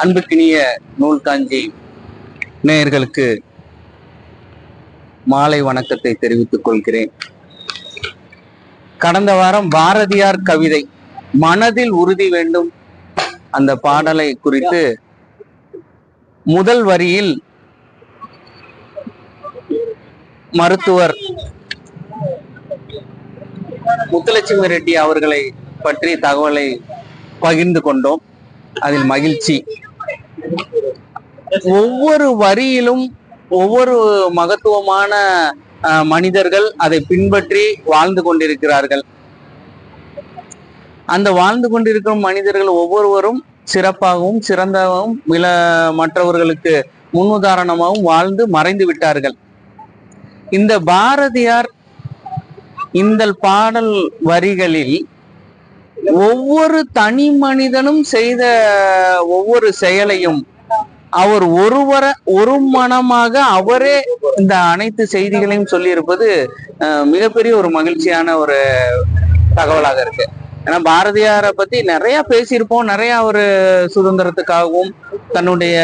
அன்புக்கினிய நூல் காஞ்சி நேயர்களுக்கு மாலை வணக்கத்தை தெரிவித்துக் கொள்கிறேன். கடந்த வாரம் பாரதியார் கவிதை மனதில் உறுதி வேண்டும் அந்த பாடலை குறித்து முதல் வரியில் மருத்துவர் முத்துலட்சுமி ரெட்டி அவர்களை பற்றி தகவலை பகிர்ந்து கொண்டோம். அதில் மகிழ்ச்சி. ஒவ்வொரு வரியிலும் ஒவ்வொரு மகத்துவமான மனிதர்கள் அதை பின்பற்றி வாழ்ந்து கொண்டிருக்கிறார்கள். அந்த வாழ்ந்து கொண்டிருக்கும் மனிதர்கள் ஒவ்வொருவரும் சிறப்பாகவும் சிறந்தவும் மற்றவர்களுக்கு முன்னுதாரணமாகவும் வாழ்ந்து மறைந்து விட்டார்கள். இந்த பாரதியார் இந்த பாடல் வரிகளில் ஒவ்வொரு தனி மனிதனும் செய்த ஒவ்வொரு செயலையும் அவர் ஒரு மனமாக அவரே இந்த அனைத்து செய்திகளையும் சொல்லியிருப்பது மிகப்பெரிய ஒரு மகிழ்ச்சியான ஒரு தகவலாக இருக்கு. ஏன்னா பாரதியாரை பத்தி நிறைய பேசியிருப்போம். நிறைய ஒரு சுதந்திரத்துக்காகவும் தன்னுடைய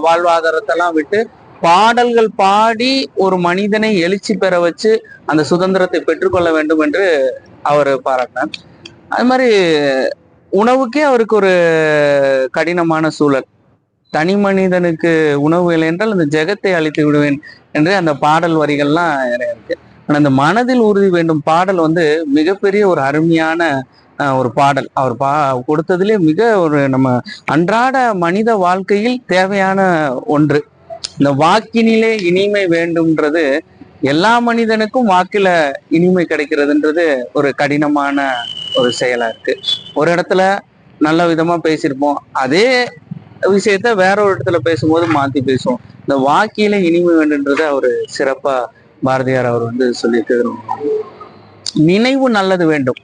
வாழ்வாதாரத்தெல்லாம் விட்டு பாடல்கள் பாடி ஒரு மனிதனை எழுச்சி பெற வச்சு அந்த சுதந்திரத்தை பெற்றுக்கொள்ள வேண்டும் என்று அவர் பாராட்டினார். அது மாதிரி உணவுக்கே அவருக்கு ஒரு கடினமான சூழல். தனி மனிதனுக்கு உணவு இல்லை என்றால் அந்த ஜெகத்தை அழித்து விடுவேன் என்று அந்த பாடல் வரிகள்லாம் இருக்கு. ஆனா அந்த மனதில் உறுதி வேண்டும் பாடல் மிகப்பெரிய ஒரு அருமையான ஒரு பாடல். அவர் கொடுத்ததுலேயே மிக ஒரு நம்ம அன்றாட மனித வாழ்க்கையில் தேவையான ஒன்று. இந்த வாக்கினிலே இனிமை வேண்டும்ன்றது எல்லா மனிதனுக்கும் வாக்கில இனிமை கிடைக்கிறதுன்றது ஒரு கடினமான ஒரு செயலா இருக்கு. ஒரு இடத்துல நல்ல விதமா பேசியிருப்போம், அதே விஷயத்த வேற ஒரு இடத்துல பேசும்போது மாத்தி பேசுவோம். இந்த வாக்கில இனிமை வேண்டுன்றது அவரு சிறப்பா பாரதியார் அவர் சொல்லிட்டு, நினைவு நல்லது வேண்டும்.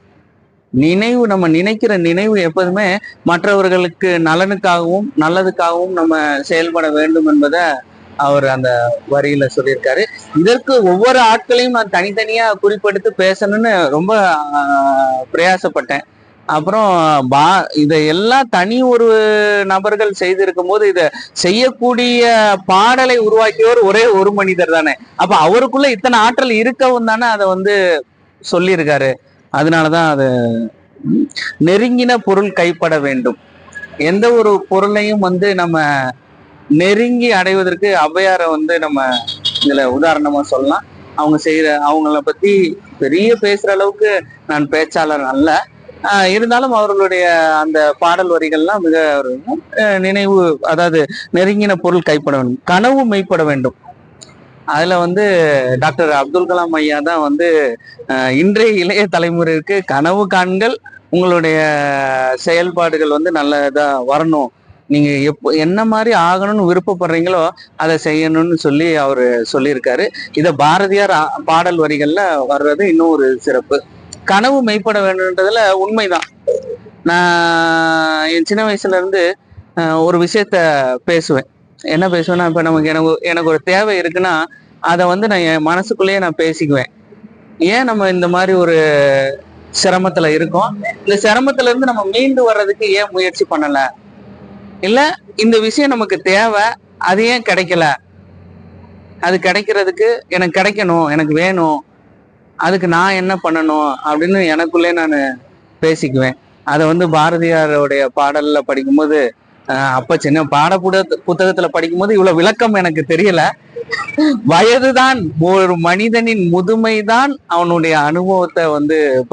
நினைவு, நம்ம நினைக்கிற நினைவு எப்போதுமே மற்றவர்களுக்கு நலனுக்காகவும் நல்லதுக்காகவும் நம்ம செயல்பட வேண்டும் என்பதை அவர் அந்த வரியில சொல்லியிருக்காரு. இதற்கு ஒவ்வொரு ஆட்களையும் நான் தனித்தனியா குறிப்பெடுத்து பேசணும்னு ரொம்ப பிரயாசப்பட்டேன். அப்புறம் இதையெல்லாம் தனி ஒரு நபர்கள் செய்திருக்கும் போது இதை செய்யக்கூடிய பாடலை உருவாக்கியவர் ஒரே ஒரு மனிதர் தானே. அப்ப அவருக்குள்ள இத்தனை ஆற்றல் இருக்கவும் தானே அதை சொல்லியிருக்காரு. அதனாலதான் அது நெருங்கின பொருள் கைப்பட வேண்டும். எந்த ஒரு பொருளையும் நம்ம நெருங்கி அடைவதற்கு ஔவையாரை நம்ம இதுல உதாரணமா சொல்லலாம். அவங்கள பத்தி பெரிய பேசுற அளவுக்கு நான் பேச்சாளர் அல்ல. இருந்தாலும் அவர்களுடைய அந்த பாடல் வரிகள்லாம் மிக நினைவு, அதாவது நெருங்கின பொருள் கைப்பட வேண்டும், கனவு மெய்ப்பட வேண்டும். அதுல டாக்டர் அப்துல் கலாம் ஐயா தான் இன்றைய இளைய தலைமுறைக்கு கனவு காண்கள், உங்களுடைய செயல்பாடுகள் நல்லதா வரணும், நீங்க என்ன மாதிரி ஆகணும்னு விருப்பப்படுறீங்களோ அதை செய்யணும்னு சொல்லி அவரு சொல்லியிருக்காரு. இத பாரதியார் பாடல் வரிகள்ல வர்றது இன்னும் ஒரு சிறப்பு. கனவு மெய்ப்பட வேண்டும்ன்றதுல உண்மைதான். நான் என் சின்ன வயசுல இருந்து ஒரு விஷயத்த பேசுவேன். என்ன பேசுவேன்னா, இப்ப எனக்கு ஒரு தேவை இருக்குன்னா அதை நான் என் மனசுக்குள்ளேயே நான் பேசிக்குவேன். ஏன் நம்ம இந்த மாதிரி ஒரு சிரமத்துல இருக்கோம், இந்த சிரமத்துல இருந்து நம்ம மீண்டு வர்றதுக்கு ஏன் முயற்சி பண்ணல, இல்ல இந்த விஷயம் நமக்கு தேவை, அது ஏன் கிடைக்கல, அது கிடைக்கிறதுக்கு எனக்கு கிடைக்கணும், எனக்கு வேணும், அதுக்கு நான் என்ன பண்ணணும் அப்படின்னு எனக்குள்ளே நான் பேசிக்குவேன். அதை பாரதியாருடைய பாடல்ல படிக்கும்போது, அப்ப சின்ன புத்தகத்துல படிக்கும்போது இவ்வளவு விளக்கம் எனக்கு தெரியல. வயதுதான் ஒரு மனிதனின் முதுமைதான் அவனுடைய அனுபவத்தை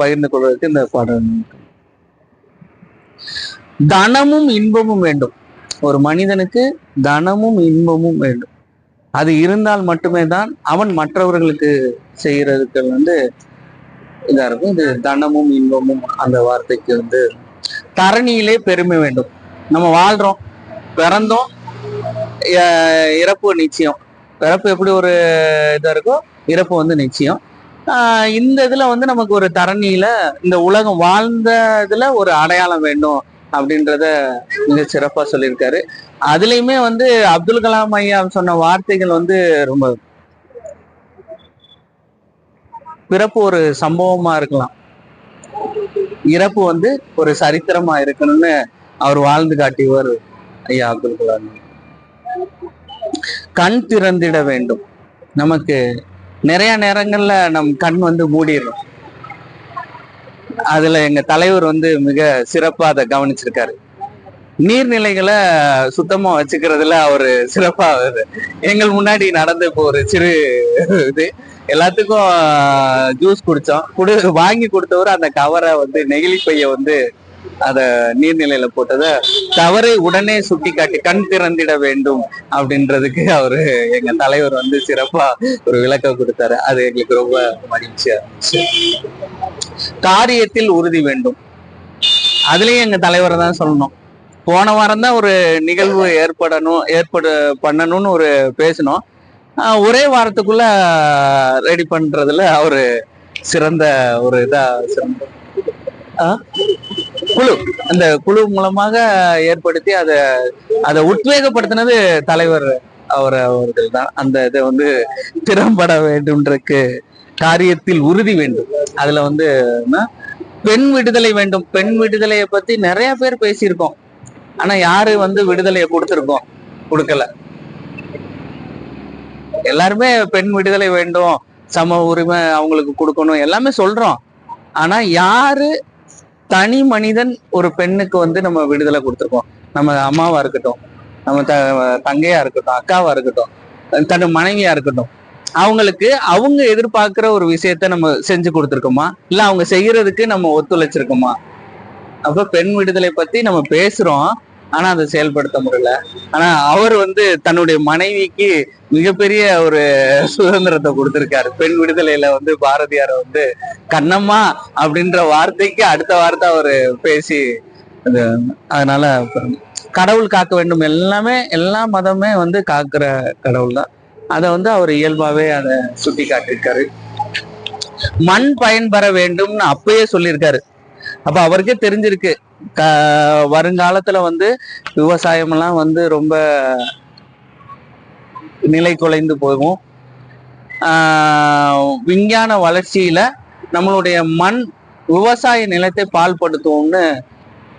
பகிர்ந்து கொள்வதற்கு இந்த பாடல். தனமும் இன்பமும் வேண்டும். ஒரு மனிதனுக்கு தனமும் இன்பமும் வேண்டும். அது இருந்தால் மட்டுமே தான் அவன் மற்றவர்களுக்கு செய்யறதுக்கு இதா இருக்கும். இது தனமும் இன்பமும் அந்த வார்த்தைக்கு தரணியிலே பெருமை வேண்டும். நம்ம வாழ்றோம், பிறந்தோம், இறப்பு நிச்சயம். பிறப்பு எப்படி ஒரு இதா இருக்கோ, இறப்பு நிச்சயம். இந்த இதுல நமக்கு ஒரு தரணியில இந்த உலகம் வாழ்ந்ததுல ஒரு அடையாளம் வேண்டும் அப்படின்றத மிக சிறப்பா சொல்லியிருக்காரு. அதுலயுமே அப்துல் கலாம் ஐயா சொன்ன வார்த்தைகள் ரொம்ப, பிறப்பு ஒரு சம்பவமா இருக்கலாம், இறப்பு ஒரு சரித்திரமா இருக்கணும்னு அவர் வாழ்ந்து காட்டியவர் ஐயா அப்துல் கலாம். கண் திறந்திட வேண்டும். நமக்கு நிறைய நேரங்கள்ல நம் கண் வந்து மூடிடும். அதுல எங்க தலைவர் வந்து மிக சிறப்பா அதை கவனிச்சிருக்காரு. நீர்நிலைகளை சுத்தமா வச்சுக்கிறதுல அவரு சிறப்பா எங்கள் முன்னாடி நடந்து இப்போ ஒரு சிறு இது எல்லாத்துக்கும் ஜூஸ் குடிச்சோம். வாங்கி கொடுத்தவர் அந்த கவரை வந்து நெகிழி பைய வந்து அத நீர்நிலையில போட்டத தவறை உடனே சுட்டி காட்டி கண் திறந்திட வேண்டும் அப்படின்றதுக்கு அவரு எங்க தலைவர் வந்து சிறப்பா ஒரு விளக்கம் கொடுத்தாரு. அது எங்களுக்கு ரொம்ப மகிழ்ச்சியா இருந்துச்சு. காரியத்தில் உறுதி வேண்டும். அதுலயும் எங்க தலைவரை தான் சொல்லணும். போன வாரம் தான் ஒரு நிகழ்வு பண்ணணும்னு ஒரு பேசணும். ஒரே வாரத்துக்குள்ள ரெடி பண்றதுல அவரு சிறந்த ஒரு இதா சிறந்த குழு, அந்த குழு மூலமாக ஏற்படுத்தி அதை உத்வேகப்படுத்தினது தலைவர் அவர்கள் தான். அந்த இதை வந்து திறம்பட வேண்டும்ன்றக்கு காரியத்தில் உறுதி வேண்டும். அதுல வந்து பெண் விடுதலை வேண்டும். பெண் விடுதலையை பத்தி நிறைய பேர் பேசியிருக்கோம். ஆனா யாரு வந்து விடுதலையை கொடுக்கல. எல்லாருமே பெண் விடுதலை வேண்டும், சம உரிமை அவங்களுக்கு கொடுக்கணும் எல்லாமே சொல்றோம். ஆனா யாரு தனி மனிதன் ஒரு பெண்ணுக்கு வந்து நம்ம விடுதலை கொடுத்துருக்கோம்? நம்ம அம்மாவா இருக்கட்டும், நம்ம தங்கையா இருக்கட்டும், அக்காவா இருக்கட்டும், தன் மனைவியா இருக்கட்டும், அவங்களுக்கு அவங்க எதிர்பார்க்கிற ஒரு விஷயத்த நம்ம செஞ்சு கொடுத்துருக்கோமா? இல்ல அவங்க செய்யறதுக்கு நம்ம ஒத்துழைச்சிருக்கோமா? அப்ப பெண் விடுதலை பத்தி நம்ம பேசுறோம், ஆனா அதை செயல்படுத்த முடியல. ஆனா அவர் வந்து தன்னுடைய மனைவிக்கு மிகப்பெரிய ஒரு சுதந்திரத்தை கொடுத்திருக்காரு. பெண் விடுதலையில வந்து பாரதியார் வந்து கண்ணம்மா அப்படின்ற வார்த்தைக்கு அடுத்த வார்த்தை அவரு பேசி அதனால கடவுள் காக்க வேண்டும். எல்லா மதமே வந்து காக்குற கடவுள் தான். அதை வந்து அவர் இயல்பாவே அதை சுட்டி காட்டியிருக்காரு. மண் பயன்பெற வேண்டும்னு அப்பயே சொல்லியிருக்காரு. அப்ப அவருக்கே தெரிஞ்சிருக்கு வருங்காலத்துல வந்து விவசாயம் எல்லாம் வந்து ரொம்ப நிலை குலைந்து போகும். விஞ்ஞான வளர்ச்சியில நம்மளுடைய மண் விவசாய நிலத்தை பால்படுத்துவோம்னு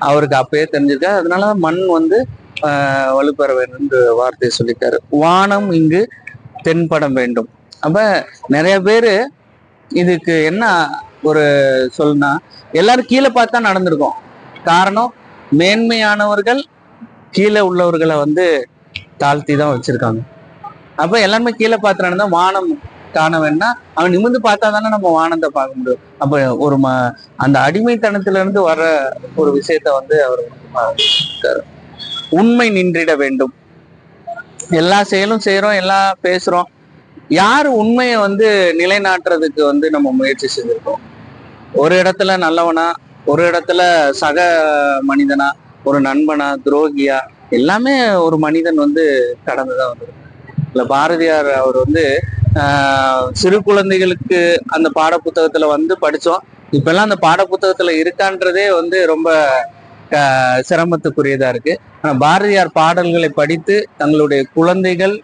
அவருக்கு அப்பயே தெரிஞ்சிருக்காரு. அதனாலதான் மண் வந்து வலுப்பெற வேண்டும் என்று வார்த்தையை சொல்லிட்டாரு. வானம் இங்கு தென்படம் வேண்டும். அப்ப நிறைய பேரு இதுக்கு என்ன ஒரு சொல்னா, எல்லாரும் கீழே பார்த்தா நடந்திருக்கோம். காரணம், மேன்மையானவர்கள் கீழே உள்ளவர்களை வந்து தாழ்த்தி தான் வச்சிருக்காங்க. அப்ப எல்லாருமே கீழே பார்த்து நடந்தா வானம் காண வேணா அவன் நிமிர்ந்து பார்த்தா தானே நம்ம வானத்தை பார்க்க முடியும். அப்ப ஒரு அந்த அடிமைத்தனத்துல இருந்து வர்ற ஒரு விஷயத்த வந்து அவர் உண்மை நின்றிட வேண்டும். எல்லா செயலும் செய்யறோம், எல்லாம் பேசுறோம். யாரு உண்மையை வந்து நிலைநாட்டுறதுக்கு வந்து நம்ம முயற்சி செஞ்சிருக்கோம்? ஒரு இடத்துல நல்லவனா, ஒரு இடத்துல சக மனிதனா, ஒரு நண்பனா, துரோகியா, எல்லாமே ஒரு மனிதன் வந்து கடந்துதான் வந்திருக்கு. இல்ல பாரதியார் அவர் வந்து சிறு குழந்தைகளுக்கு அந்த பாட புத்தகத்துல வந்து படிச்சோம். இப்பெல்லாம் அந்த பாட புத்தகத்துல இருக்கான்றதே வந்து ரொம்ப சிரமத்துக்குரியதா இருக்கு. ஆனா பாரதியார் பாடல்களை படித்து தங்களுடைய குழந்தைகள்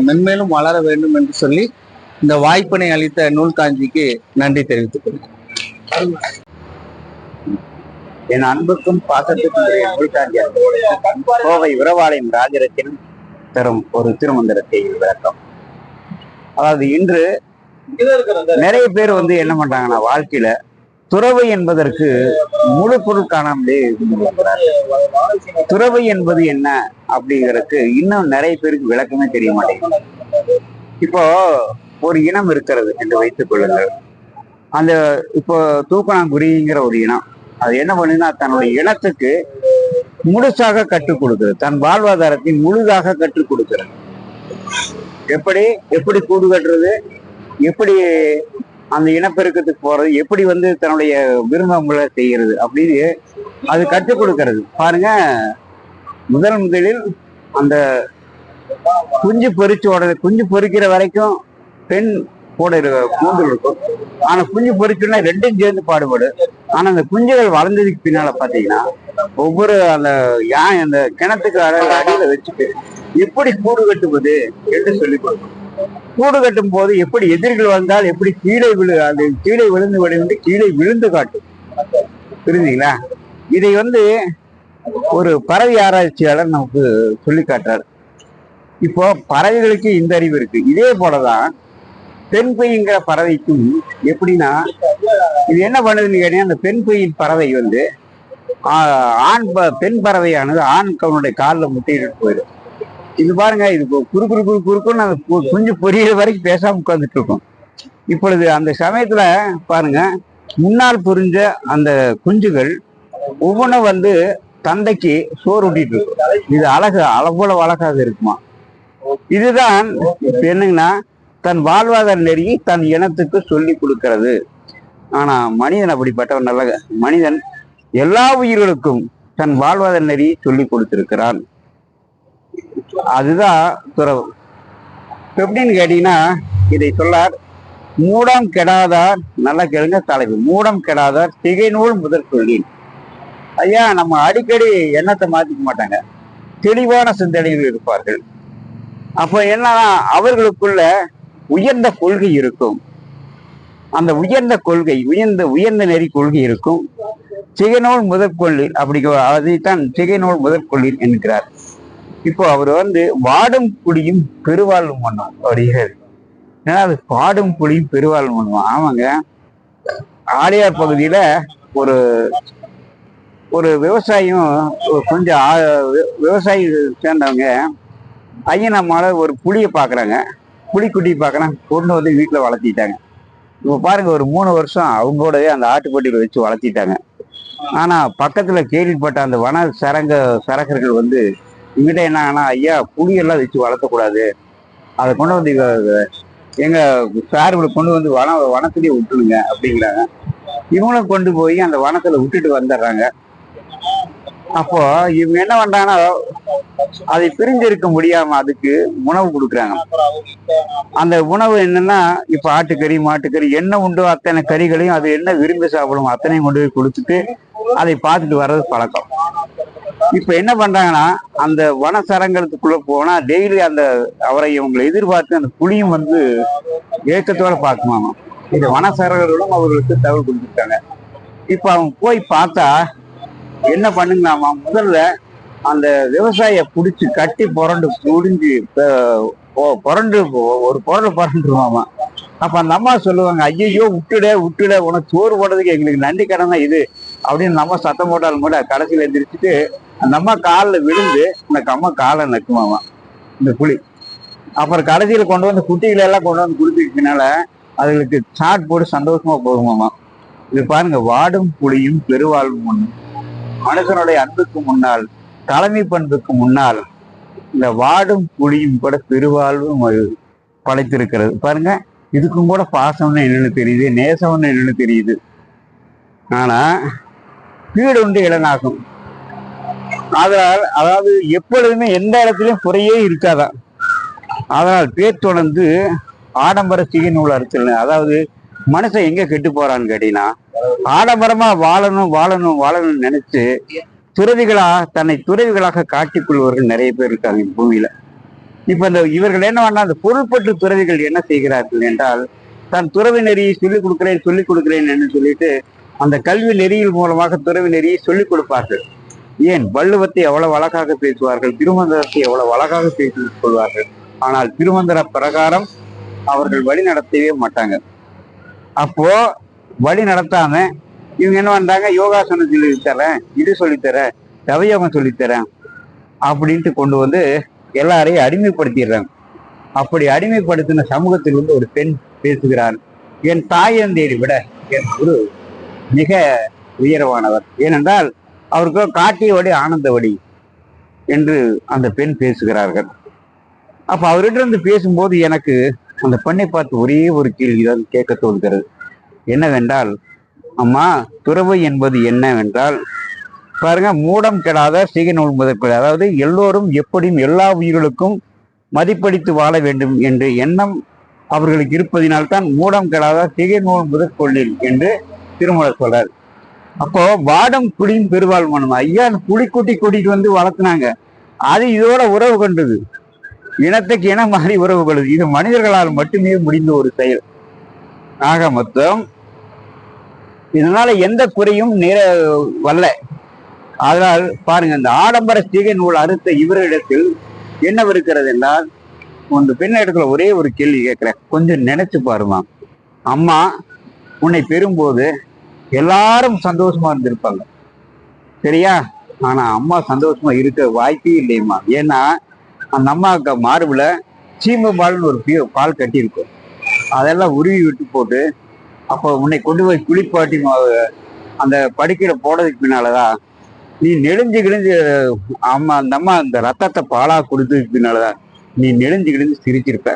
மென்மேலும் வளர வேண்டும் என்று சொல்லி இந்த வாய்ப்பினை அளித்த நூல் காஞ்சிக்கு நன்றி தெரிவித்துக் கொள்கிறேன். என் அன்புக்கும் பாசத்துக்கும் நூல் காஞ்சி கோவை உறவாலயம் ராஜரத்தினம் தரும் ஒரு திருமந்திரத்தை விளக்கம். அதாவது இன்று நிறைய பேர் வந்து என்ன பண்றாங்கன்னா, வாழ்க்கையில துறவு என்பதற்கு முழு பொருள் காணாமலே துறவு என்பது என்ன அப்படிங்கிறதுக்கு இன்னும் நிறைய பேருக்கு விளக்கமே தெரிய மாட்டேங்குது. இப்போ ஒரு இனம் இருக்கிறது என்று வைத்துக் கொள்ளுங்கள். அந்த இப்போ தூக்கணாங்குருவிங்கிற ஒரு இனம், அது என்ன பண்ணுன்னா, தன்னுடைய இனத்துக்கு முழுசாக கற்றுக் கொடுக்கிறது, தன் வாழ்வாதாரத்தை முழுதாக கற்றுக் கொடுக்கிறது. எப்படி கூடு கட்டுறது, எப்படி அந்த இனப்பெருக்கத்துக்கு போறது, எப்படி வந்து தன்னுடைய விருந்தங்களை செய்யறது அப்படின்னு அது கற்றுக் கொடுக்கிறது. பாருங்க, முதலில் அந்த குஞ்சு குஞ்சு பொறிக்கிற வரைக்கும் பெண் கூட கூண்டு இருக்கும். ஆனா குஞ்சு பொறிக்கணும்னா ரெண்டும் சேர்ந்து பாடுபடும். ஆனா அந்த குஞ்சுகள் வளர்ந்ததுக்கு பின்னால பாத்தீங்கன்னா ஒவ்வொரு அந்த கிணத்துக்கு அடியில வச்சுட்டு எப்படி கூடு கட்டுவது என்று சொல்லிக் கொடுக்கும். கூடு கட்டும் போது எப்படி எதிரிகள் வந்தால் எப்படி கீழே விழுந்து கீழே விழுந்து காட்டும். புரிஞ்சுங்களா? இதை வந்து ஒரு பறவை ஆராய்ச்சியாளர் நமக்கு சொல்லி காட்டுறாரு. இப்போ பறவைகளுக்கு இந்த அறிவு இருக்கு. இதே போலதான் பெண் பையங்கிற பறவைக்கும் எப்படின்னா, இது என்ன பண்ணுதுன்னு கேட்டீங்கன்னா, அந்த பெண் பையின் பறவை வந்து பெண் பறவையானது ஆண் கவனுடைய காலில் முட்டையிட்டு போயிடும். இது பாருங்க, இது குறு குறு குறு குறுக்குன்னு அந்த குஞ்சு பொரியல் வரைக்கும் பேசாம உட்கார்ந்துட்டு இருக்கும். இப்பொழுது அந்த சமயத்துல பாருங்க, முன்னால் புரிஞ்ச அந்த குஞ்சுகள் ஒவ்வொன்றும் வந்து தந்தைக்கு சோறு ஊட்டிட்டு இருக்கும். இது அளவோட அழகாக இருக்குமா. இதுதான் என்னங்கன்னா, தன் வாழ்வாதார நெறியை தன் இனத்துக்கு சொல்லி கொடுக்கிறது. ஆனா மனிதன் அப்படிப்பட்டவன் நல்ல மனிதன் எல்லா உயிர்களுக்கும் தன் வாழ்வாதார நெறியை சொல்லி கொடுத்திருக்கிறான். அதுதான் துறவு. எப்படின்னு கேட்டீங்கன்னா, இதை சொல்லார், மூடம் கெடாதார், நல்லா கேளுங்க தலைப்பு, மூடம் கெடாதார் திகைநூல் முதற் கொள்ளின். ஐயா, நம்ம அடிக்கடி எண்ணத்தை மாத்திக்க மாட்டாங்க, தெளிவான சிந்தனைகள் இருப்பார்கள். அப்ப என்னன்னா, அவர்களுக்குள்ள உயர்ந்த கொள்கை இருக்கும். அந்த உயர்ந்த கொள்கை, உயர்ந்த நெறி கொள்கை இருக்கும். திகைநூல் முதற்கொள்ளின், அப்படி அதைத்தான் திகைநூல் முதற்கொள்ளின் என்கிறார். இப்போ அவர் வந்து வாடும் புலியும் பெருவாழ்வும் பண்ணும் அப்படிங்கிறார். ஏன்னா அது பாடும் புலியும் பெருவாழ்வும் பண்ணுவோம். ஆமாங்க, ஆலியார் பகுதியில ஒரு ஒரு விவசாயியும் கொஞ்சம் விவசாயி சேர்ந்தவங்க ஐயனம்மால ஒரு புளியை பாக்குறாங்க, புலிக்குட்டி பாக்குறாங்க, கொண்டு வந்து வீட்டுல வளர்த்திட்டாங்க. இப்ப பாருங்க, ஒரு 3 வருஷம் அவங்களோடவே அந்த ஆட்டுப்பட்டியில வச்சு வளர்த்திட்டாங்க. ஆனா பக்கத்துல கேள்விப்பட்ட அந்த வன சரகர்கள் வந்து இங்கிட்ட என்ன ஆனா, ஐயா புலியெல்லாம் வச்சு வளர்த்தக்கூடாது, அதை கொண்டு வந்து எங்க சார்பில் கொண்டு வந்து வனத்திலேயே விட்டுடுங்க அப்படிங்கிறாங்க. இவங்களும் கொண்டு போய் அந்த வனத்துல விட்டுட்டு வந்துடுறாங்க. அப்போ இவங்க என்ன பண்றாங்கன்னா, அதை பிரிஞ்சிருக்க முடியாம அதுக்கு உணவு கொடுக்குறாங்க. அந்த உணவு என்னன்னா, இப்ப ஆட்டுக்கறி மாட்டுக்கறி என்ன உண்டோ அத்தனை கறிகளையும் அது என்ன விரும்பி சாப்பிடும் அத்தனையும் கொண்டு போய் கொடுத்துட்டு அதை பார்த்துட்டு வர்றது பழக்கம். இப்ப என்ன பண்றாங்கன்னா, அந்த வனசரங்கத்துக்குள்ள போனா டெய்லி அந்த அவரை இவங்களை எதிர்பார்த்து அந்த புலியும் வந்து ஏக்கத்தோட பார்க்குமாமா. இந்த வனசரகர்களும் அவர்களுக்கு தகவல் கொடுத்துருக்காங்க. இப்ப அவங்க போய் பார்த்தா என்ன பண்ணுங்களாமா, முதல்ல அந்த விவசாயிய புடிச்சு கட்டி புரண்டு புடிஞ்சு புரண்டு ஒரு புரண்டுருவாமா. அப்ப அந்த அம்மா சொல்லுவாங்க, ஐயோ விட்டுட உனக்கு சோறு போடுறதுக்கு எங்களுக்கு நன்றி கடன் தான் இது அப்படின்னு நம்ம சத்தம் போட்டாலும் கூட கடைசியில எந்திரிச்சுட்டு அந்த அம்மா காலில் விழுந்து அந்த அம்மா காலை நக்குமாமா இந்த புலி. அப்புறம் கடைசியில கொண்டு வந்து குட்டிகளை எல்லாம் கொண்டு வந்து கொடுத்துக்கிட்டனால அதுகளுக்கு சாட் போட்டு சந்தோஷமா போகுமாமா. இது பாருங்க, வாடும் புலியும் பெருவாழ்வும் ஒண்ணு. மனுஷனுடைய அன்புக்கு முன்னால், தலைமை பண்புக்கு முன்னால் இந்த வாடும் புலியும் கூட பெருவாழ்வும் படைத்திருக்கிறது. பாருங்க, இதுக்கும் கூட பாசம்னு என்னன்னு தெரியுது, நேசம்னு என்னன்னு தெரியுது. ஆனா வீடு உண்டு இளனாகும். அதனால் அதாவது எப்பொழுதுமே எந்த இடத்துலயும் குறையே இருக்காதான். அதனால் பேர் தொடர்ந்து ஆடம்பர சிகை நூல் அறுத்தல். அதாவது மனுஷன் எங்க கெட்டு போறான்னு கேட்டீங்கன்னா, ஆடம்பரமா வாழணும்னு நினைச்சு தன்னை துறவிகளாக காட்டிக் கொள்வர்கள் நிறைய பேர் இருக்காங்க பூமியில. இப்ப இவர்கள் என்ன பண்ணா, அந்த பொருள்பற்று துறவிகள் என்ன செய்கிறார்கள் என்றால், தன் துறவி நெறியை சொல்லிக் கொடுக்கிறேன் என்று சொல்லிட்டு அந்த கல்வி நெறியில் மூலமாக துறவி நெறியை சொல்லிக் கொடுப்பார்கள். ஏன், வள்ளுவத்தை எவ்வளவு அழகாக பேசுவார்கள், திருமந்திரத்தை எவ்வளவு அழகாக பேசிக் கொள்வார்கள். ஆனால் திருமந்திர பிரகாரம் அவர்கள் வழி நடத்தவே மாட்டாங்க. அப்போ வழி நடத்தாம இவங்க என்ன பண்றாங்க, யோகாசனம் சொல்லித்தரேன், இது சொல்லித்தரேன், தவயோகம் சொல்லித்தரேன் அப்படின்ட்டு கொண்டு வந்து எல்லாரையும் அடிமைப்படுத்திடுறாங்க. அப்படி அடிமைப்படுத்தின சமூகத்திலிருந்து ஒரு பெண் பேசுகிறார், என் தாயந்தேரி விட என் குரு மிக உயர்வானவர், ஏனென்றால் அவருக்கு காட்டிய வழி ஆனந்த வழி என்று அந்த பெண் பேசுகிறார்கள். அப்ப அவர்கிட்ட இருந்து பேசும்போது எனக்கு அந்த பெண்ணை பார்த்து ஒரே ஒரு கேள்விதான் கேட்க தோன்கிறது. என்னவென்றால், அம்மா, துறவு என்பது என்னவென்றால் பாருங்க, மூடம் கெடாத சிகை நூல் முதற்கொள். அதாவது எல்லோரும் எப்படியும் எல்லா உயிர்களுக்கும் மதிப்பளித்து வாழ வேண்டும் என்ற எண்ணம் அவர்களுக்கு இருப்பதினால்தான் மூடம் கெடாத சிகை நூல் முதற்கொள்ளில் என்று திருமூலர் சொல்றார். அப்போ வாடும் புலியும் பெருவாழ்மனும். ஐயா, புலிக்குட்டி கூட்டிட்டு வந்து வளர்த்துனாங்க, அது இதோட உறவு கொண்டது, இனத்துக்கு இனம் மாறி உறவு கொள்ளுது. இது மனிதர்களால் மட்டுமே முடிந்த ஒரு செயல். ஆக மொத்தம் இதனால எந்த குறையும் வரல. அதனால் பாருங்க, இந்த ஆடம்பர சிகை நூல் அறுத்த இவரிடத்தில் என்ன இருக்கிறது என்றால், உங்க பெண் இடத்துல ஒரே ஒரு கேள்வி கேட்கிறேன், கொஞ்சம் நினைச்சு பாருமா. அம்மா உன்னை பெறும்போது எல்லாரும் சந்தோஷமா இருந்திருப்பாங்க, சரியா? ஆனா அம்மா சந்தோஷமா இருக்க வாய்ப்பே இல்லையம்மா. ஏன்னா அந்த அம்மாவுக்கு மார்புல சீமபால்னு ஒரு பால் கட்டியிருக்கும், அதெல்லாம் உருவி விட்டு போட்டு அப்போ உன்னை கொண்டு போய் குளிப்பாட்டி அந்த படுக்கையில போனதுக்கு பின்னாலதான் நீ நெளிஞ்சு கிழிஞ்சு அம்மா அந்த அம்மா அந்த ரத்தத்தை பாலா கொடுத்ததுக்கு பின்னாலதான் நீ நெளிஞ்சு கிழிஞ்சு சிரிச்சிருப்ப.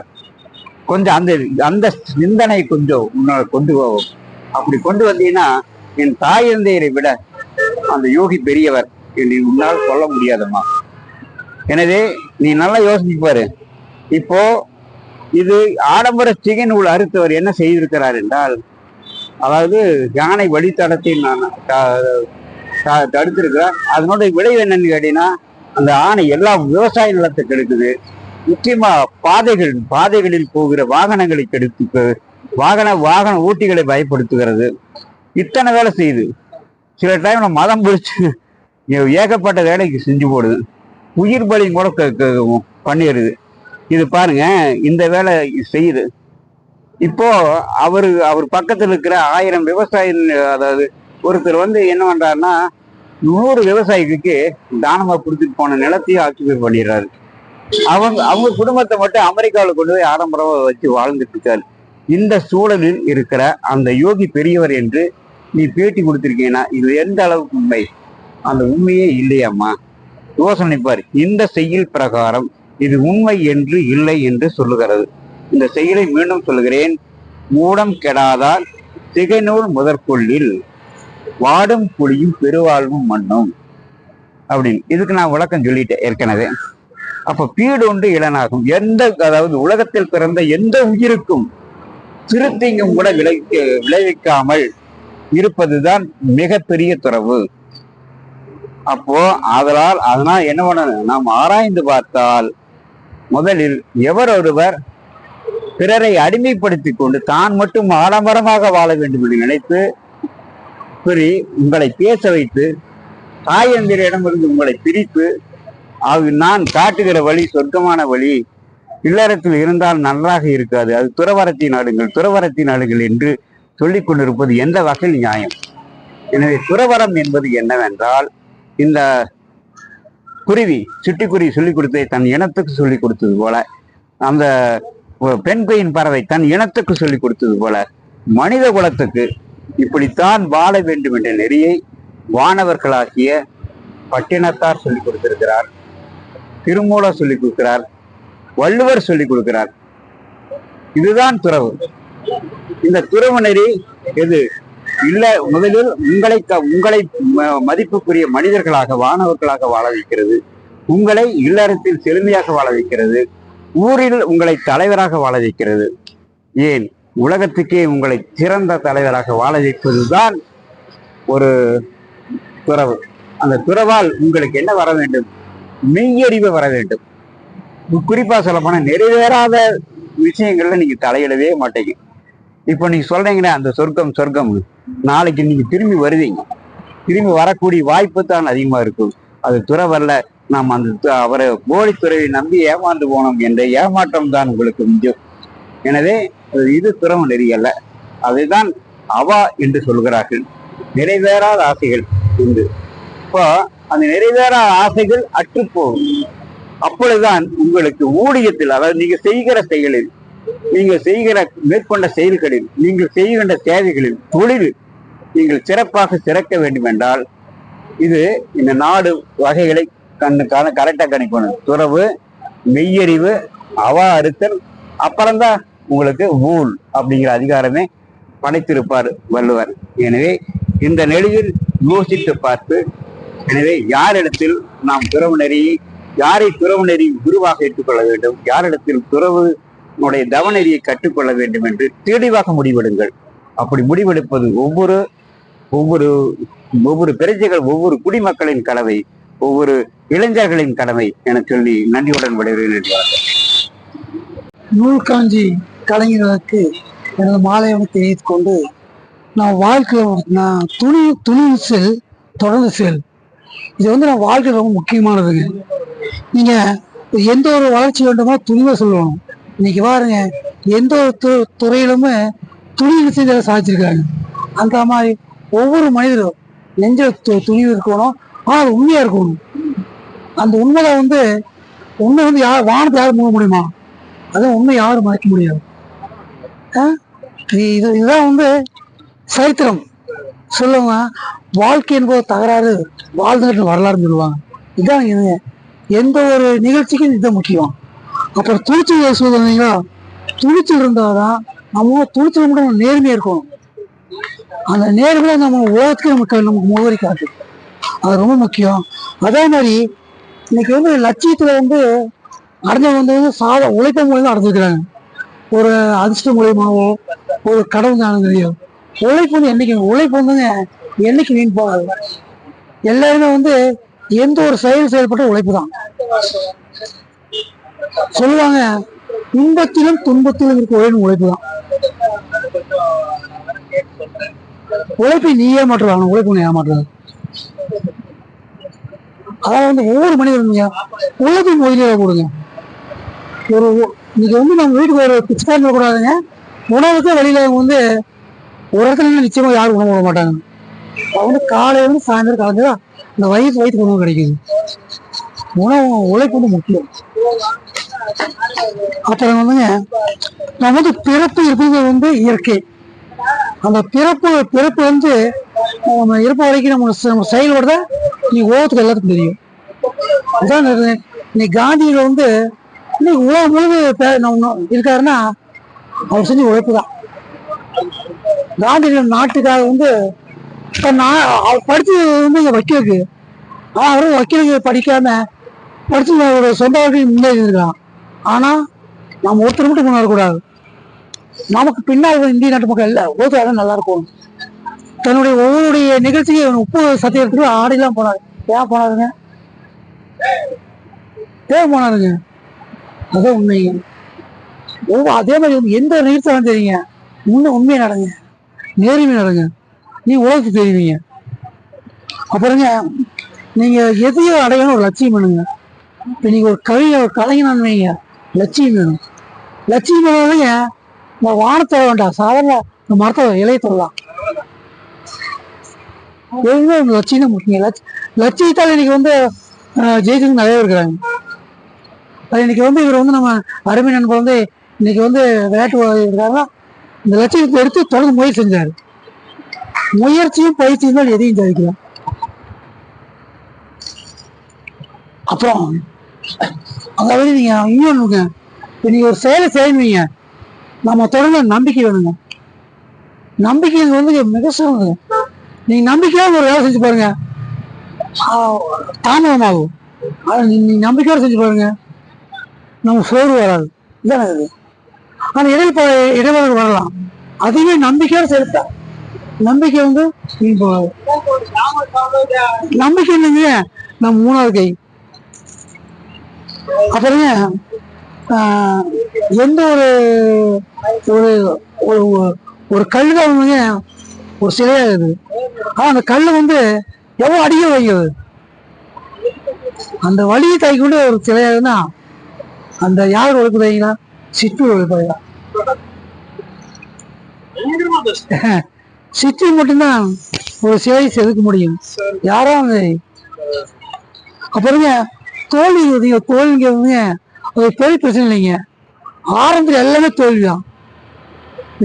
கொஞ்சம் அந்த அந்த சிந்தனை கொஞ்சம் உன்னால கொண்டு போவோம். அப்படி கொண்டு வந்தீங்கன்னா என் தாய் தந்தையரை விட அந்த யோகி பெரியவர் என்று உன்னால் சொல்ல முடியாதம்மா. எனவே நீ நல்லா யோசிச்சு பாரு. இப்போ இது ஆடம்பர சிகை நூல் அறுத்தவர் என்ன செய்திருக்கிறார் என்றால், அதாவது யானை வழித்தடத்தை நான் தடுத்திருக்கிறார். அதனுடைய விளைவு என்னன்னு கேட்டீங்கன்னா, அந்த ஆணை எல்லா விவசாய நிலத்தை கெடுக்குது. முக்கியமா பாதைகளில் போகிற வாகனங்களை கெடுத்து வாகன ஓட்டிகளை பயப்படுத்துகிறது. இத்தனை வேலை செய்யுது. சில டைம்ல மதம் பிடிச்சு ஏகப்பட்ட வேலைக்கு செஞ்சு போடுது. உயிர் பலி கூட பண்ணிடுது. இது பாருங்க, இந்த வேலை செய்யுது. இப்போ அவர் பக்கத்தில் இருக்கிற 1000 விவசாயி, அதாவது ஒருத்தர் என்ன பண்றாருன்னா 100 விவசாயிக்கு தானமா கொடுத்துட்டு போன நிலத்தையும் ஆக்கிபை பண்ணிடுறாரு. அவங்க குடும்பத்தை மட்டும் அமெரிக்காவில் கொண்டு போய் ஆடம்பரமா வச்சு வாழ்ந்துட்டு இருக்காரு. இந்த சூழலில் இருக்கிற அந்த யோகி பெரியவர் என்று நீ பேட்டி கொடுத்திருக்கீங்கன்னா இது எந்த அளவுக்கு உண்மை? அந்த உண்மையே இல்லையாம்மா. யோசனை பாரு. இந்த செய்யுள் பிரகாரம் இது உண்மை என்று இல்லை என்று சொல்லுகிறது. இந்த செய்யுளை மீண்டும் சொல்லுகிறேன். மூடம் கெடாதால் சிகைநூல் முதற்கொள்ளில் வாடும் புலியும் பெருவாழ்வும் மண்ணும் அப்படின்னு. இதுக்கு நான் விளக்கம் சொல்லிட்டேன் ஏற்கனவே. அப்ப பீடு ஒன்று இளனாகும். அதாவது உலகத்தில் பிறந்த எந்த உயிருக்கும் சிறுத்தீங்கும் கூட விளைவிக்காமல் இருப்பதுதான் மிகப்பெரிய துறவு. அப்போ அதனால் என்ன பண்ணணும்? நாம் ஆராய்ந்து பார்த்தால் முதலில் எவரொருவர் பிறரை அடிமைப்படுத்தி கொண்டு தான் மட்டும் ஆடம்பரமாக வாழ வேண்டும் என்று நினைத்து சரி உங்களை பேச வைத்து தாயந்திரிடமிருந்து உங்களை பிரித்து நான் காட்டுகிற வழி சொர்க்கமான வழி, இல்லறத்தில் இருந்தால் நன்றாக இருக்காது, அது துறவரத்தின் நாடுகள் என்று சொல்லிக் கொண்டிருப்பது எந்த வகையில் நியாயம்? எனவே துறவரம் என்பது என்னவென்றால், இந்த சிட்டுக்குருவி சொல்லிக் கொடுத்ததை தன் இனத்துக்கு சொல்லிக் கொடுத்தது போல, அந்த பெண்கையின் பறவை தன் இனத்துக்கு சொல்லிக் கொடுத்தது போல, மனித குலத்துக்கு இப்படித்தான் வாழ வேண்டும் என்ற நெறியை வானவர்களாகிய பட்டினத்தார் சொல்லிக் கொடுத்திருக்கிறார், திருமூலர் சொல்லிக் கொடுக்கிறார், வள்ளுவர் சொல்லிக் கொடுக்கிறார். இதுதான் துறவு. இந்த துறவு நெறி எது இல்லை? முதலில் உங்களை மதிப்புக்குரிய மனிதர்களாக வானவர்களாக வாழ வைக்கிறது. உங்களை இல்லறத்தில் செழுமையாக வாழ வைக்கிறது. ஊரில் உங்களை தலைவராக வாழ வைக்கிறது. ஏன் உலகத்துக்கே உங்களை சிறந்த தலைவராக வாழ வைப்பதுதான் ஒரு துறவு. அந்த துறவால் உங்களுக்கு என்ன வர வேண்டும்? மெய்யறிவு வர வேண்டும். குறிப்பா சொல்ல போனா நிறைவேறாத விஷயங்கள்ல நீங்க தலையிடவே மாட்டீங்க. இப்போ நீங்க சொல்றீங்கன்னா அந்த சொர்க்கம் நாளைக்கு நீங்க திரும்பி வருவீங்க. திரும்பி வரக்கூடிய வாய்ப்பு தான் அதிகமா இருக்கும். அது துறவல்ல. நாம் அவரை போலி துறவை நம்பி ஏமாந்து போனோம் என்ற ஏமாற்றம் தான் உங்களுக்கு மிஞ்சும். எனவே இது துறவு நெறி அல்ல. அதைதான் அவா என்று சொல்கிறார்கள். நிறைவேறாத ஆசைகள் உண்டு. இப்போ அந்த நிறைவேறாத ஆசைகள் அற்றுப்போகும். அப்பொழுதுதான் உங்களுக்கு ஊழியத்தில், அதாவது நீங்க செய்கிற செயலில், நீங்கள் செய்கிற மேற்கொண்ட செயல்களில், நீங்கள் செய்கின்ற தேவைகளில், தொழில் நீங்கள் சிறப்பாக சிறக்க வேண்டும் என்றால் இது இந்த 4 வகைகளை கரெக்டா கணிக்கணும். துறவு, மெய்யறிவு, அவா அறுத்தல், அப்புறம்தான் உங்களுக்கு ஊழ் அப்படிங்கிற அதிகாரமே படைத்திருப்பார் வள்ளுவர். எனவே இந்த நெறியில் யோசித்து பார்த்து, எனவே யாரிடத்தில் நாம் துறவு நெறியை, யாரை துறவு நெறி குருவாக ஏற்றுக்கொள்ள வேண்டும், யாரிடத்தில் துறவுடைய தவநெறியை கற்றுக்கொள்ள வேண்டும் என்று தெளிவாக முடிவெடுங்கள். அப்படி முடிவெடுப்பது ஒவ்வொரு பிரஜைகள், ஒவ்வொரு குடிமக்களின் கடமை, ஒவ்வொரு இளைஞர்களின் கடமை என சொல்லி நன்றியுடன் விடைபெறுகிறேன். நூல்காஞ்சி கலைஞர்களுக்கு எனது மாலையை தெரிவித்துக் கொண்டு, நான் வாழ்க்கையில் துணிவு செல், தொடர்ந்து செல், இது வந்து நம்ம வாழ்க்கை ரொம்ப முக்கியமானதுங்க. நீங்க எந்த ஒரு வளர்ச்சி வேண்டுமோ துணிவை சொல்லணும். இன்னைக்கு பாருங்க, எந்த ஒரு துறையிலுமே துணிவு செஞ்சு சாதிச்சிருக்காங்க. அந்த மாதிரி ஒவ்வொரு மனிதரும் நெஞ்ச துணிவு இருக்கணும். ஆனா அது உண்மையா இருக்கணும். அந்த உண்மையில வந்து உண்மை வந்து வானத்தை யாரும் மூட முடியுமா? அதான் உண்மை யாரும் மறைக்க முடியாது. இதுதான் வந்து சரித்திரம் சொல்லுவாங்க. வாழ்க்கை என்பது தகராறு, வாழ்ந்துட்டு வரலாறுன்னு சொல்லுவாங்க. இதுதான் இது. எந்த ஒரு நிகழ்ச்சிக்கும் இதுதான் முக்கியம். அப்புறம் துணிச்சல் சொல்லுவீங்களா? துணிச்சல் இருந்தாதான் நம்ம துணிச்சல் மட்டும் நேர்மையா இருக்கணும். அந்த நேர்மையில நம்ம உலகத்துக்கு நமக்கு முகவரி காட்டு. அது ரொம்ப முக்கியம். அதே மாதிரி இன்னைக்கு வந்து லட்சியத்துல வந்து அடைஞ்சவங்க வந்து உழைப்பு மூலியமா அடைஞ்சிருக்கிறாங்க. ஒரு அதிர்ஷ்டம் மூலியமாவோ ஒரு கடவுள் ஞானங்களையோ. உழைப்பு வந்து உழைப்பு வந்துங்க என்னைக்கு வீண் போகாது. எல்லாருமே வந்து எந்த ஒரு செயல்பட்ட உழைப்பு தான் சொல்லுவாங்க. இன்பத்திலும் துன்பத்திலும் இருக்க ஒரே உழைப்பு தான். உழைப்பை நீ ஏமாற்றுவாங்க, உழைப்பு ஏமாற்றுவாங்க. அதாவது வந்து ஒவ்வொரு மனிதனுங்க உழைப்பை முதலீடு கொடுங்க. ஒரு இன்னைக்கு வந்து நம்ம வீட்டுக்கு ஒரு பிச்சைக்காரன் கூடாதுங்க. உணவுக்கு வெளியில வந்து ஒரு இடத்துல நிச்சயமா யாரும் உணவு விட மாட்டாங்க. அவங்க காலையில இருந்து சாயந்தரம் கலந்துதா இந்த வயிற்றுக்கு உணவு கிடைக்குது. உணவு உழைப்பு வந்து முக்கியம். அப்புறம் வந்துங்க நம்ம வந்து பிறப்பு இருக்கிறது வந்து இயற்கை. அந்த பிறப்பு வந்து நம்ம இருப்ப வரைக்கும் நம்ம செயல்படுறத நீ உலகத்துக்கு எல்லாத்துக்கும் தெரியும். அதான் இன்னைக்கு காந்தியில வந்து இன்னைக்கு உலகம் முழுவதும் இருக்காருன்னா அவர் செஞ்ச உழைப்பு தான். காந்தியில நாட்டுக்காக வந்து அவர் படிச்சது வந்து இங்க வக்கீலுக்கு. அவரும் வக்கீலுக்கு படிக்காம படிச்சு அவரோட சொந்த வாழ்க்கையை முன்னேறி இருக்கலாம். ஆனா நம்ம ஒருத்தர் மட்டும் முன்னேறக்கூடாது. நமக்கு பின்னால் இந்திய நாட்டு மக்கள் இல்ல ஒருத்தர் நல்லா இருக்கும். தன்னுடைய ஒவ்வொருடைய நிகழ்ச்சிக்கு உப்பு சத்தியத்துக்கு ஆடிலாம் போனாரு. ஏன் போனாருங்க? ஏன் போனாருங்க? அதான் உண்மைங்க. அதே மாதிரி வந்து எந்த நிகழ்ச்சி தெரியுங்க, உண்மையை நடங்க, நேர்மை நடங்க, நீ உலகத்துக்கு தெரிவிங்க. அப்புறங்க நீங்க எதையும் அடையணும் ஒரு லட்சியம் பண்ணுங்க. இப்ப நீங்க ஒரு கலைஞன் வைங்க, லட்சியம் வேணும். லட்சியம் வேணுங்க. வானத்தை வேண்டாம், சாதாரண மரத்தை இலையை தொடலாம். லட்சியம் தான் முக்கியம். லட்சியத்தால் இன்னைக்கு வந்து ஜெயிச்சு நிறைய இருக்கிறாங்க. அது இன்னைக்கு வந்து இவர் வந்து நம்ம அருமை நண்பர் வந்து இன்னைக்கு வந்து விளையாட்டு இருக்காங்க. இந்த லட்சியத்தை எடுத்து தொடர்ந்து முயற்சி செஞ்சாரு. முயற்சியும் பயிற்சியும் தான் எதையும் ஜெயிக்கலாம். அப்புறம் அதாவது நீங்க இன்னொன்னுங்க, நீங்க ஒரு செயலை செய்வீங்க, நம்ம தொடர்ந்து நம்பிக்கை வேணுங்க. நம்பிக்கை வந்து மிக சிறந்தது. நீங்க நம்பிக்கையாக ஒரு வேலை செஞ்சு பாருங்க, தாமதமாகும். நீ நம்பிக்கையோட செஞ்சு பாருங்க, நம்ம சோர்வு வராது. இதான இது. ஆனா இடைவெளி வரலாம். அதுவே நம்பிக்கையோட செலுத்தா நம்பிக்கை வந்து நம்பிக்கை இல்லைங்க நம்ம மூணாவது கை. அப்புறங்க எந்த ஒரு கல்லுதான் வந்து ஒரு சிலையாகுது. ஆனா அந்த கல்லு வந்து எவ்வளவு அடிக்க வைக்கிறது, அந்த வழியை தாய்க்கொண்டு ஒரு சிலையாகுதுன்னா அந்த யார் ஒழுக்குதாங்களா? சிற்று ஒழுப்பாங்க. சிற்று மட்டும்தான் ஒரு சிலை செதுக்க முடியும். யாரும் அப்புறங்க தோல்விங்க ஒரு பெரிய பிரச்சனை இல்லைங்க. ஆரம்பத்தில் எல்லாமே தோல்விதான்.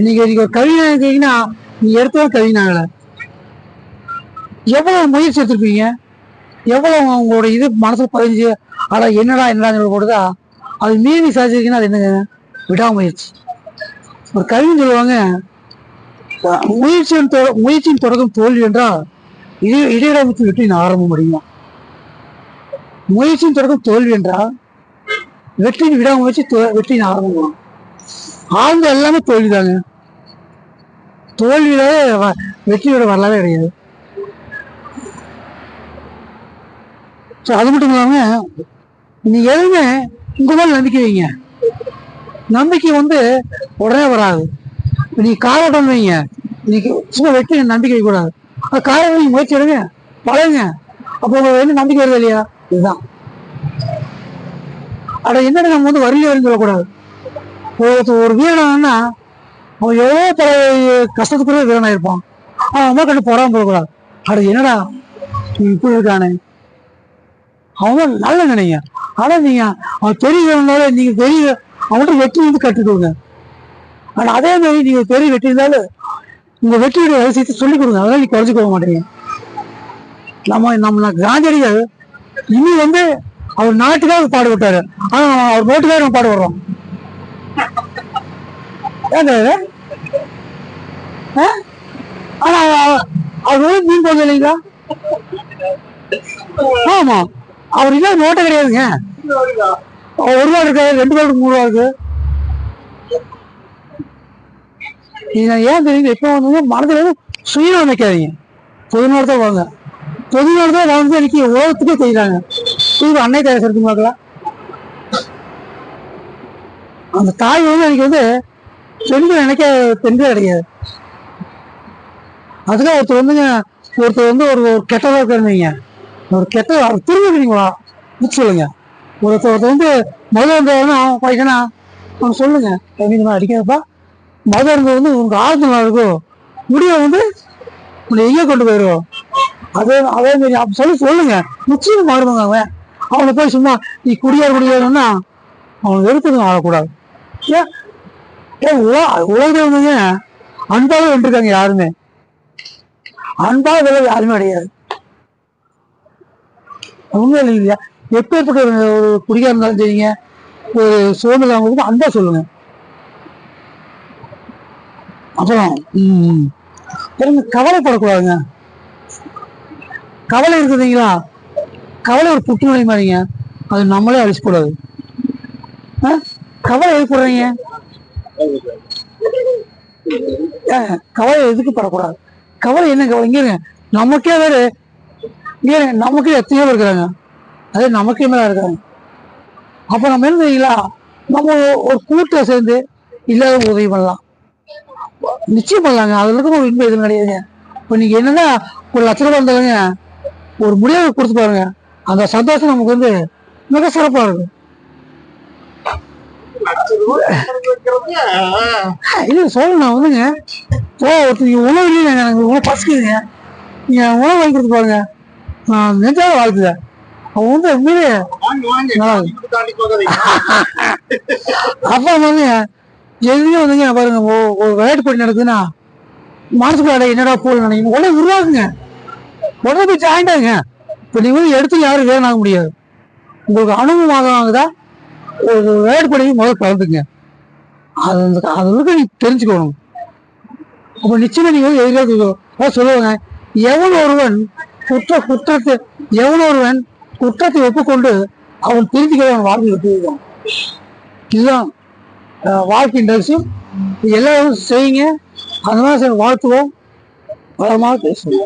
நீங்க ஒரு கவிஞா இருக்கீங்கன்னா நீ எடுத்தவன் கவிஞாகல. எவ்வளவு முயற்சி எடுத்திருப்பீங்க, எவ்வளவு உங்களோட இது மனசுல பதிஞ்சு ஆனா என்னடா போடுதா அது மீறி சாதிச்சிருக்கீங்கன்னா அது என்னங்க? விடாமுயற்சி. ஒரு கவிஞர் சொல்லுவாங்க, முயற்சியின் தொடக்கம் தோல்வி என்றால் இடையிடமுத்து வெற்றியின் ஆரம்பம் முடியுமா. முயற்சியின் தொடக்கம் தோல்வி என்றால் வெற்றியின் விடாமுயற்சி வெற்றியின் ஆரம்பம். ஆழ்ந்த எல்லாமே தோல்விதாங்க. தோல்வியில வெற்றியோட வரலாவே கிடையாது. அது மட்டும் இல்லாம நீ எதுவுமே உங்க மேல நம்பிக்கை வைங்க. நம்பிக்கை வந்து உடனே வராது. நீ காலோட்டம் வைங்க, நீ சும்மா வெற்றி நம்பிக்கை வைக்க கூடாது. அது காலம் நீங்க முயற்சி எடுங்க, பழகுங்க. அப்போ உங்களுக்கு என்ன நம்பிக்கை வருது இல்லையா? இதுதான். அட என்னன்னு நம்ம வந்து வரலையே வருன்னு சொல்லக்கூடாது. ஒரு வீரனா அவன் எவ்வளோ பல கஷ்டத்துக்குள்ள வீரனா இருப்பான். அவன் அம்மா கண்டு போடாம போகக்கூடாது. அட என்னடா இப்படி இருக்கானே, அவன் நல்ல நினைங்க. ஆனா நீங்க அவன் பெரியவனால நீங்க பெரிய அவன்கிட்ட வெற்றி வந்து கற்றுக்கோங்க. ஆனா அதே மாதிரி நீங்க பெரிய வெற்றி இருந்தாலும் உங்க வெற்றியுடைய ரகசியத்தை சொல்லிக் கொடுங்க. அதெல்லாம் நீ குறைச்சு போக மாட்டீங்க. நம்ம காந்தியடிகள் இன்னும் வந்து அவர் நாட்டுக்காக பாடுபட்டாரு. ஆனா அவர் நோட்டுக்காக நம்ம பாடுபடுறோம். ஆனா அவர் வந்து மீன் போங்க இல்லைங்களா? ஆமா, அவர் இல்ல நோட்டை கிடையாதுங்க. 1 ரூபா இருக்காது, 2 ரூபா 3 ரூபா இருக்கு. ஏன் தெரியுது? எப்ப வந்து மனதில் வந்து சுயம் நினைக்காதீங்க. பொதுநாடு தான் வாங்க. பொதுநாடு தான் வாழ்ந்து இன்னைக்கு உலகத்துக்கே செய்யறாங்க. அன்னை தாய் சேர்த்து பார்க்கலாம். அந்த தாய் வந்து எனக்கு வந்து பெண்கள் நினைக்க பெண்கள் கிடையாது. அதுக்காக ஒருத்தர் வந்து ஒரு கெட்டதா இருக்காருங்க. ஒரு கெட்ட அவர் திரும்பிங்களா சொல்லுங்க. ஒருத்தர் வந்து முதல்ல இருந்தவனா அவன் பையனா அவன் சொல்லுங்க, அடிக்காதப்பா முதல்ல இருந்தது வந்து உங்க ஆழ்ந்த இருக்கும் முடிவை வந்து உன்னை எங்கே கொண்டு போயிடும். அதே மாதிரி அப்படி சொல்லுங்க. நிச்சயம் மாறுவாங்க. அவனை போய் சும்மா நீ குடியாருன்னா அவனை வெறுத்துங்க ஆகக்கூடாது. உலகம் வந்து அன்பாக வென்றிருக்காங்க. யாருமே அன்பாக யாருமே கிடையாது. உண்மை இல்லையா? எப்பேற்பட்ட ஒரு குடியா இருந்தாலும் சரிங்க, ஒரு சூழ்நிலை அவங்களுக்கு அன்பா சொல்லுங்க. அப்புறம் கவலைப்படக்கூடாதுங்க. கவலை இருக்குதுங்களா? கவலை ஒரு புற்றுநோய் மாதிரிங்க. அது நம்மளே அழிச்சுக்கூடாது. கவலை எதுக்கு போடுறீங்க? கவலை எதுக்கு படக்கூடாது? கவலை என்ன கவலை? இங்க நமக்கே வேறு நமக்கே எத்தனையோ இருக்கிறாங்க. அதே நமக்கே மேல இருக்காங்க. அப்ப நம்ம என்ன செய்யலா? நம்ம ஒரு கூட்ட சேர்ந்து இல்லாத உதவி பண்ணலாம். நிச்சயம் பண்ணலாங்க. அதுல இருக்க ஒரு இன்பம் எதுவும் கிடையாதுங்க. இப்ப நீங்க என்னன்னா 1 லட்ச ரூபாய் இருந்தாலுங்க ஒரு முடிவை கொடுத்து பாருங்க. அந்த சந்தோஷம் நமக்கு வந்து மிக சிறப்பா இருக்கும். இல்ல சொல்ல நான் வந்துங்க ஒருத்தர் உணவு இல்லைங்க, எனக்கு உணவு பசிக்குதுங்க, நீங்க உணவு வாங்கி கொடுத்து பாருங்க. நான் நெஞ்சாக வாழ்த்துங்க. அவன் வந்து உண்மையிலே அப்ப வந்து எதுலையும் வந்துங்க பாருங்க. ஒரு விளையாட்டு போட்டி நடக்குதுன்னா மனசுக்குள்ள என்னடா போல் நினைக்கணும் உடனே உருவாக்குங்க. உடனே போய் ஜாயிண்ட் ஆகுங்க. இப்ப நீங்க வந்து எடுத்து யாரும் வேலை ஆக முடியாது. உங்களுக்கு அனுபவமாக வாங்குதான் ஒரு விளையாட்டு போட்டிக்கு முதல்ல கலந்துங்க. அது நீ தெரிஞ்சுக்கணும். அப்ப நிச்சயமா நீங்க வந்து எதிராக சொல்லுவாங்க. எவன் ஒருவன் குற்றத்தை ஒப்புக்கொண்டு அவன் திருத்திக்கிறவன் வாழ்க்கை வெற்றிதான். இதுதான் வாழ்க்கையின் ரகசியம். எல்லாரும் செய்யுங்க. அந்த மாதிரி வாழ்த்துவோம். வளமாக பேசுவோம்.